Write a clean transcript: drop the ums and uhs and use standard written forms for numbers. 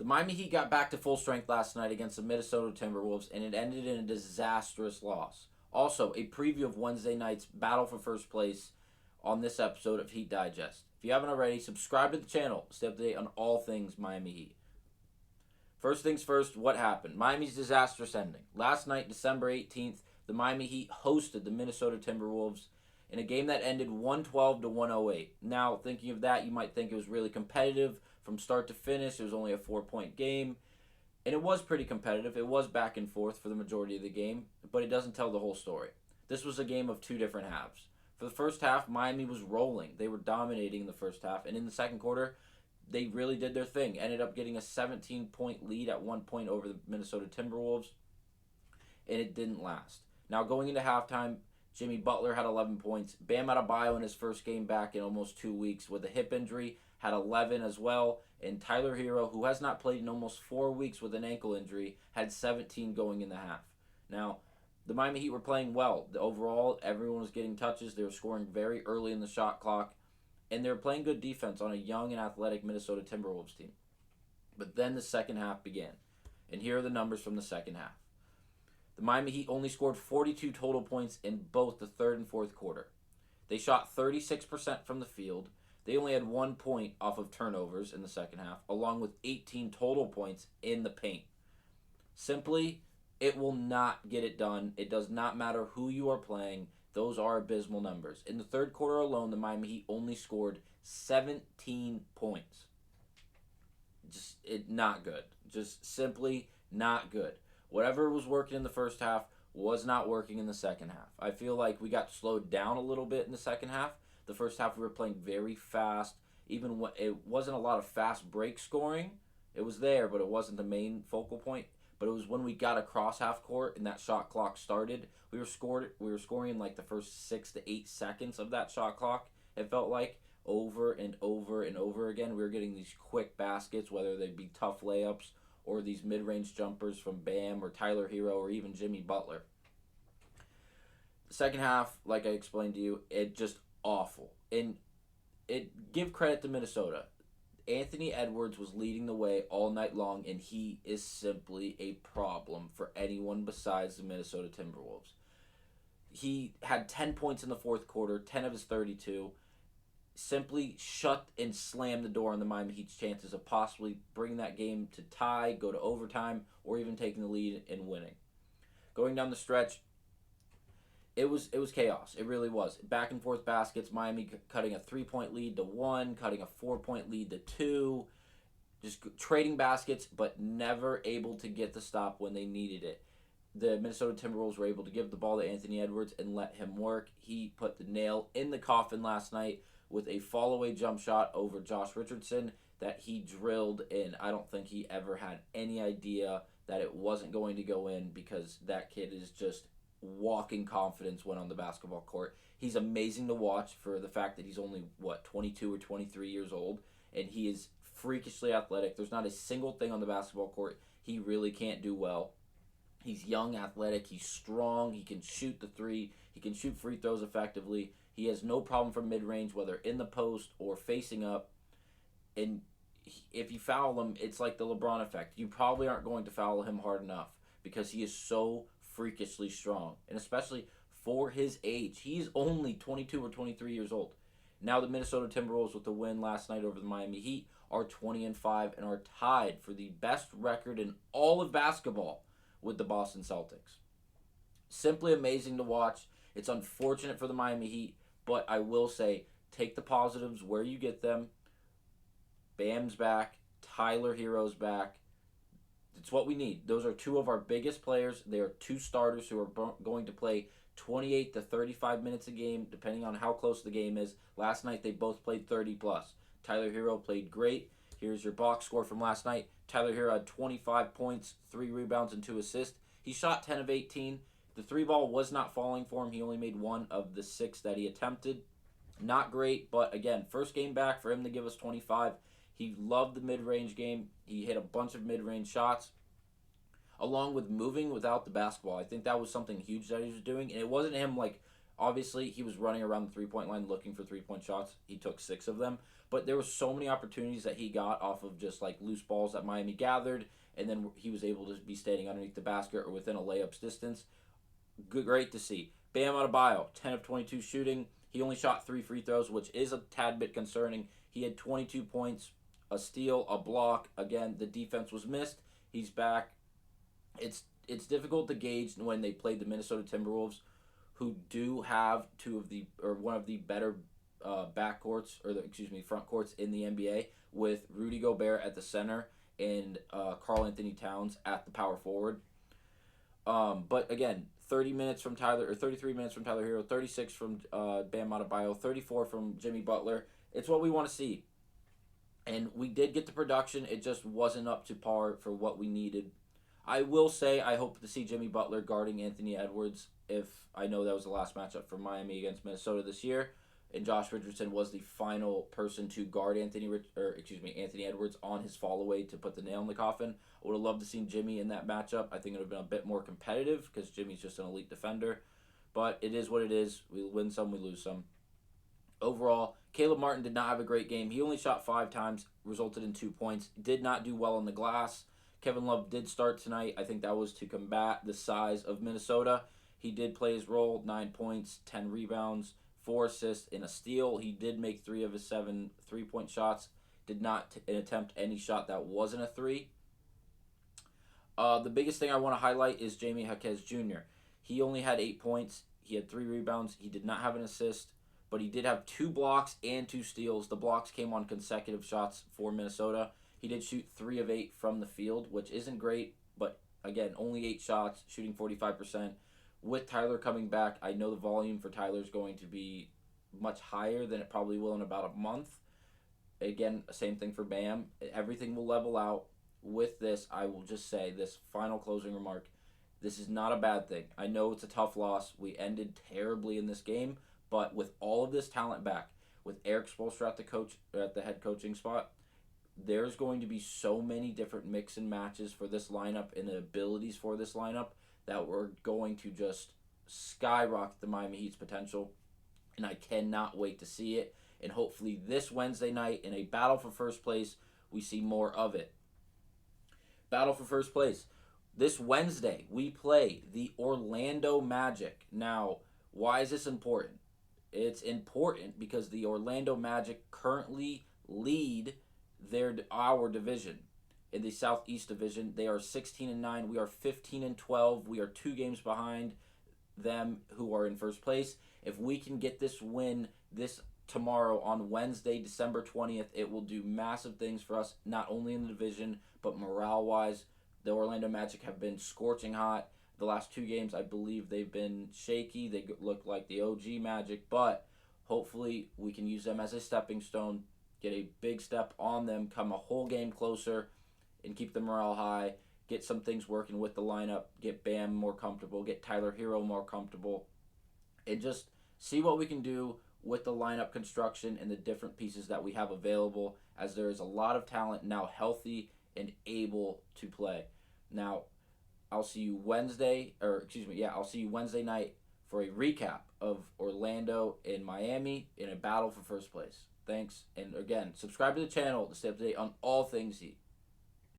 The Miami Heat got back to full strength last night against the Minnesota Timberwolves, and it ended in a disastrous loss. Also, a preview of Wednesday night's battle for first place on this episode of Heat Digest. If you haven't already, subscribe to the channel to stay up to date on all things Miami Heat. First things first, what happened? Miami's disastrous ending. Last night, December 18th, the Miami Heat hosted the Minnesota Timberwolves in a game that ended 112 to 108. Now, thinking of that, you might think it was really competitive from start to finish. It was only a 4-point game, and it was pretty competitive. It was back and forth for the majority of the game, but it doesn't tell the whole story. This was a game of two different halves. For the first half, Miami was rolling. They were dominating in the first half, and in the second quarter, they really did their thing. Ended up getting a 17-point lead at one point over the Minnesota Timberwolves, and it didn't last. Now, going into halftime, Jimmy Butler had 11 points. Bam Adebayo in his first game back in almost 2 weeks with a hip injury had 11 as well. And Tyler Hero, who has not played in almost 4 weeks with an ankle injury, had 17 going in the half. Now, the Miami Heat were playing well. Overall, everyone was getting touches. They were scoring very early in the shot clock. And they were playing good defense on a young and athletic Minnesota Timberwolves team. But then the second half began. And here are the numbers from the second half. The Miami Heat only scored 42 total points in both the third and fourth quarter. They shot 36% from the field. They only had 1 point off of turnovers in the second half, along with 18 total points in the paint. Simply, it will not get it done. It does not matter who you are playing. Those are abysmal numbers. In the third quarter alone, the Miami Heat only scored 17 points. Not good. Just simply not good. Whatever was working in the first half was not working in the second half. I feel like we got slowed down a little bit in the second half. The first half we were playing very fast. Even when it wasn't a lot of fast break scoring. It was there, but it wasn't the main focal point. But it was when we got across half court and that shot clock started. We were scoring in like the first 6 to 8 seconds of that shot clock. It felt like over and over and over again. We were getting these quick baskets, whether they be tough layups or these mid-range jumpers from Bam or Tyler Hero or even Jimmy Butler. The second half, like I explained to you, it just awful. And give credit to Minnesota. Anthony Edwards was leading the way all night long, and he is simply a problem for anyone besides the Minnesota Timberwolves. He had 10 points in the fourth quarter, 10 of his 32. Simply shut and slammed the door on the Miami Heat's chances of possibly bringing that game to tie, go to overtime, or even taking the lead and winning. Going down the stretch, it was chaos. It really was. Back and forth baskets, Miami cutting a 3-point lead to 1, cutting a 4-point lead to 2, just trading baskets, but never able to get the stop when they needed it. The Minnesota Timberwolves were able to give the ball to Anthony Edwards and let him work. He put the nail in the coffin last night with a fall-away jump shot over Josh Richardson that he drilled in. I don't think he ever had any idea that it wasn't going to go in because that kid is just walking confidence when on the basketball court. He's amazing to watch for the fact that he's only, 22 or 23 years old, and he is freakishly athletic. There's not a single thing on the basketball court he really can't do well. He's young, athletic, he's strong, he can shoot the three, he can shoot free throws effectively. He has no problem from mid-range, whether in the post or facing up. And if you foul him, it's like the LeBron effect. You probably aren't going to foul him hard enough because he is so freakishly strong. And especially for his age. He's only 22 or 23 years old. Now the Minnesota Timberwolves, with the win last night over the Miami Heat, are 20-5 and are tied for the best record in all of basketball with the Boston Celtics. Simply amazing to watch. It's unfortunate for the Miami Heat, but I will say, take the positives where you get them. Bam's back. Tyler Hero's back. It's what we need. Those are two of our biggest players. They are two starters who are going to play 28 to 35 minutes a game, depending on how close the game is. Last night, they both played 30+. Tyler Hero played great. Here's your box score from last night. Tyler Hero had 25 points, 3 rebounds, and 2 assists. He shot 10 of 18. The 3-ball was not falling for him. He only made 1 of the 6 that he attempted. Not great, but again, first game back for him to give us 25. He loved the mid-range game. He hit a bunch of mid-range shots, along with moving without the basketball. I think that was something huge that he was doing. And it wasn't him, obviously, he was running around the three-point line looking for three-point shots. He took 6 of them. but there were so many opportunities that he got off of just like loose balls that Miami gathered, and then he was able to be standing underneath the basket or within a layup's distance. Good, great to see. Bam Adebayo, 10 of 22 shooting. He only shot 3 free throws, which is a tad bit concerning. He had 22 points, a steal, a block. Again, the defense was missed. He's back. It's difficult to gauge when they played the Minnesota Timberwolves, who do have one of the better backcourts, or front courts in the NBA, with Rudy Gobert at the center and Karl Anthony Towns at the power forward. But again, 33 minutes from Tyler Hero, 36 from Bam Adebayo, 34 from Jimmy Butler. It's what we want to see. And we did get the production. It just wasn't up to par for what we needed. I will say I hope to see Jimmy Butler guarding Anthony Edwards. If I know that was the last matchup for Miami against Minnesota this year, and Josh Richardson was the final person to guard Anthony Edwards on his fall away to put the nail in the coffin. I would have loved to see Jimmy in that matchup. I think it would have been a bit more competitive because Jimmy's just an elite defender. But it is what it is. We win some, we lose some. Overall, Caleb Martin did not have a great game. He only shot 5 times, resulted in 2 points. Did not do well on the glass. Kevin Love did start tonight. I think that was to combat the size of Minnesota. He did play his role, 9 points, 10 rebounds, 4 assists, and a steal. He did make 3 of his 7 3-point shots. Did not attempt any shot that wasn't a 3. The biggest thing I want to highlight is Jamie Jaquez Jr. He only had 8 points. He had 3 rebounds. He did not have an assist, but he did have 2 blocks and 2 steals. The blocks came on consecutive shots for Minnesota. He did shoot 3 of 8 from the field, which isn't great, but again, only 8 shots, shooting 45%. With Tyler coming back, I know the volume for Tyler is going to be much higher than it probably will in about a month. Again, same thing for Bam. Everything will level out. With this, I will just say this final closing remark. This is not a bad thing. I know it's a tough loss. We ended terribly in this game, but with all of this talent back, with Eric Spoelstra at the head coaching spot, there's going to be so many different mix and matches for this lineup and the abilities for this lineup that we're going to just skyrocket the Miami Heat's potential, and I cannot wait to see it. And hopefully this Wednesday night in a battle for first place, we see more of it. Battle for first place. This Wednesday, we play the Orlando Magic. Now, why is this important? It's important because the Orlando Magic currently lead our division. In the Southeast division, they are 16-9. We are 15-12. We are 2 games behind them, who are in first place. If we can get this win this tomorrow on Wednesday, December 20th, it will do massive things for us, not only in the division, but morale-wise. The Orlando Magic have been scorching hot. The last 2 games, I believe they've been shaky. They look like the OG Magic, but hopefully we can use them as a stepping stone, get a big step on them, come a whole game closer, and keep the morale high, get some things working with the lineup, get Bam more comfortable, get Tyler Hero more comfortable, and just see what we can do with the lineup construction and the different pieces that we have available, as there is a lot of talent now healthy and able to play. Now, I'll see you Wednesday night for a recap of Orlando and Miami in a battle for first place. Thanks, and again, subscribe to the channel to stay up to date on all things Heat.